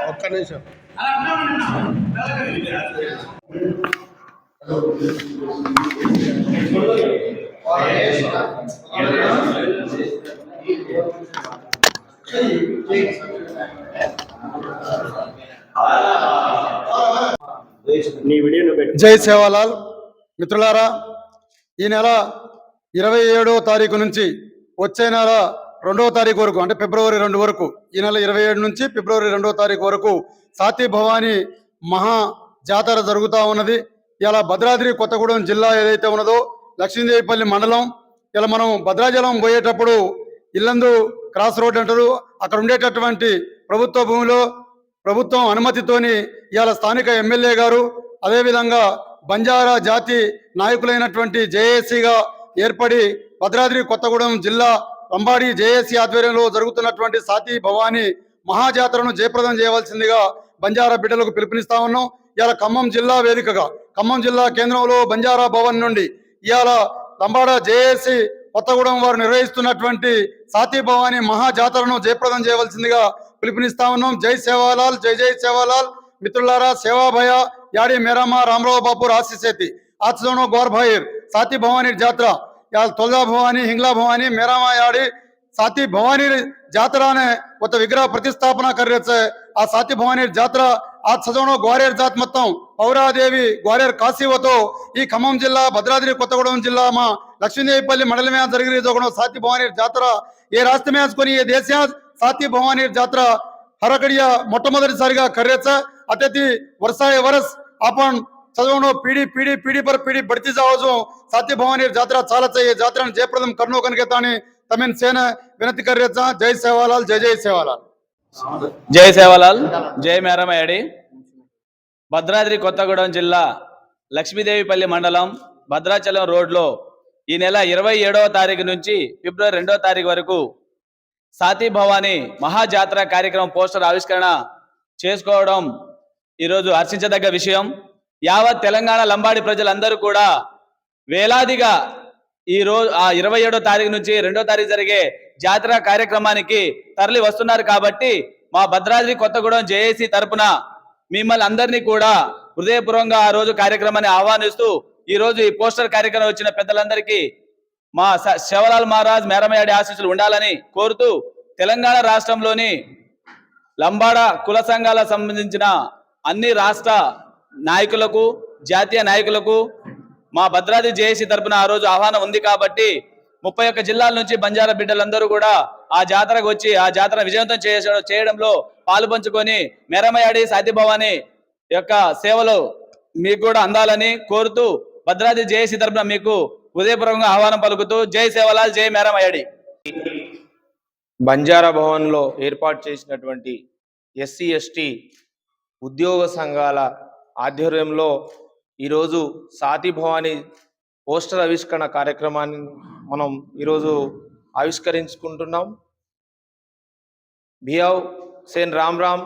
ఒక్క నిమిషం. జై సేవాలాల్. మిత్రులారా, ఈ నెల 27వ తారీఖు నుంచి వచ్చే నెల 2వ తారీఖు వరకు, అంటే ఫిబ్రవరి 2 వరకు, ఈ నెల 27 నుంచి ఫిబ్రవరి 2వ తారీఖు వరకు సాతి భవానీ మహా జాతర జరుగుతూ ఉన్నది. ఇలా భద్రాద్రి కొత్తగూడెం జిల్లా ఏదైతే ఉన్నదో లక్ష్మీదేవిపల్లి మండలం, ఇలా మనం భద్రాచలం పోయేటప్పుడు ఇల్లందు క్రాస్ రోడ్ అంటారు, అక్కడ ఉండేటటువంటి ప్రభుత్వ భూమిలో ప్రభుత్వం అనుమతితోని ఇవాళ స్థానిక ఎమ్మెల్యే గారు, అదేవిధంగా బంజారా జాతి నాయకులైనటువంటి జేఏసీగా ఏర్పడి భద్రాద్రి కొత్తగూడెం జిల్లా లంబాడి జేఏసీ ఆధ్వర్యంలో జరుగుతున్నటువంటి సాతి భవానీ మహాజాతరను జయప్రదం చేయవలసిందిగా బంజారా బిడ్డలకు పిలుపునిస్తా ఉన్నాం. ఇవాళ ఖమ్మం జిల్లా వేదికగా ఖమ్మం జిల్లా కేంద్రంలో బంజారా భవన్ నుండి ఇవాళ లంబాడ జేఏసీ కొత్తగూడెం వారు నిర్వహిస్తున్నటువంటి సాతి భవానీ మహాజాతరను జయప్రదం చేయవలసిందిగా పిలుపునిస్తా ఉన్నాం. జై సేవాలాల్, జై జై సేవాలాల్. మిత్రులారా, సేవా భయ याड़ी मेरामा रामराव बापू राशि सेती आज दोनों गौर भाईर साथी भवानी जात्रा या तोलजा भवानी हिंगला भवानी मेरामा याड़ी साथी भवानी जात्रा ने वो विग्रह प्रतिस्थापना कर रहे आ साथी भवानी जात्रा आज सजोनो ग्वारेर जात मत्तम पौरादेवी ग्वारेर काशी वतो ई खम्मम जिल्ला भद्राद्री कोत्तगूडెం जिल्ला में लक्ष्मीदेवीपल्ली मंडल में जरिगिन साथी भवानी जात्रा ये रास्ते में आजकोनी ये देश साथी भवानी जात्रा हरकड़िया मोट्टमोदटिसारिगा कर्रेचा अत्यति वर्षाए वर्ष आपण सजवणो पीढ़ी पीढ़ी पीढ़ी पर पीढ़ी बढ़ती जाओ जो साथी भवानी जात्रा चालत ये जात्रा जयप्रदम करनो कनकेतानी तमेन सेन विनती कर रहे जय सेवालाल, जय जय सेवालाल. जय सेवालाल, जय మేరమయ్యడి. భద్రాద్రి కొత్తగూడెం జిల్లా లక్ష్మీదేవిపల్లి మండలం భద్రాచలం రోడ్లో ఈ నెల 27వ తారీఖు నుంచి ఫిబ్రవరి 2వ తారీఖు వరకు సాతి భవానీ మహాజాతర కార్యక్రమం పోస్టర్ ఆవిష్కరణ చేసుకోవడం ఈరోజు హర్షించదగ్గ విషయం. యావత్ తెలంగాణ లంబాడి ప్రజలందరూ కూడా వేలాదిగా ఈ రోజు 27వ తారీఖు నుంచి 2వ తారీఖు జరిగే జాతర కార్యక్రమానికి తరలి వస్తున్నారు. కాబట్టి మా భద్రాద్రి కొత్తగూడెం జేఏసీ తరపున మిమ్మల్ని అందరినీ కూడా హృదయపూర్వకంగా ఆ రోజు కార్యక్రమాన్ని ఆహ్వానిస్తూ ఈ రోజు ఈ పోస్టర్ కార్యక్రమం వచ్చిన పెద్దలందరికీ మా శివలాల్ మహారాజ్ మేరమయ్యడి ఆశీస్సులు ఉండాలని కోరుతూ తెలంగాణ రాష్ట్రంలోని లంబాడ కుల సంఘాలకు సంబంధించిన అన్ని రాష్ట్ర నాయకులకు జాతీయ నాయకులకు మా భద్రాద్రి జేఏసీ తరపున ఆ రోజు ఆహ్వానం ఉంది. కాబట్టి 31 జిల్లాల నుంచి బంజారా బిడ్డలందరూ కూడా ఆ జాతరకు వచ్చి ఆ జాతర విజయవంతం చేయడంలో పాలు పంచుకొని మేరమయ్యడి సాతి భవానీ యొక్క సేవలు మీకు కూడా అందాలని కోరుతూ భద్రాద్రి జేఏసీ తరపున మీకు హృదయపూర్వకంగా ఆహ్వానం పలుకుతూ జై సేవలాల్, జై మేరమయ్యడి. బంజారా భవన్లో ఏర్పాటు చేసినటువంటి ఎస్సీ ఎస్టీ ఉద్యోగ సంఘాల ఆధ్వర్యంలో ఈరోజు సాతి భవానీ పోస్టర్ ఆవిష్కరణ కార్యక్రమాన్ని మనం ఈరోజు ఆవిష్కరించుకుంటున్నాం. భియావ్ సేన్ రామ్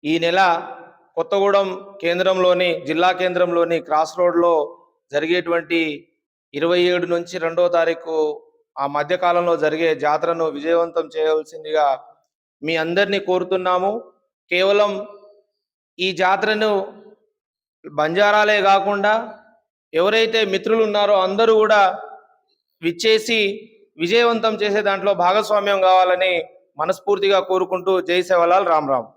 ఈ నెల కొత్తగూడెం కేంద్రంలోని జిల్లా కేంద్రంలోని క్రాస్ రోడ్లో జరిగేటువంటి 27 నుంచి 2వ తారీఖు ఆ మధ్యకాలంలో జరిగే జాతరను విజయవంతం చేయవలసిందిగా మీ అందరినీ కోరుతున్నాము. కేవలం ఈ జాతరను బంజారాలే కాకుండా ఎవరైతే మిత్రులు ఉన్నారో అందరూ కూడా విచ్చేసి విజయవంతం చేసే దాంట్లో భాగస్వామ్యం కావాలని మనస్ఫూర్తిగా కోరుకుంటూ జై సేవలాల్, రామ్ రామ్.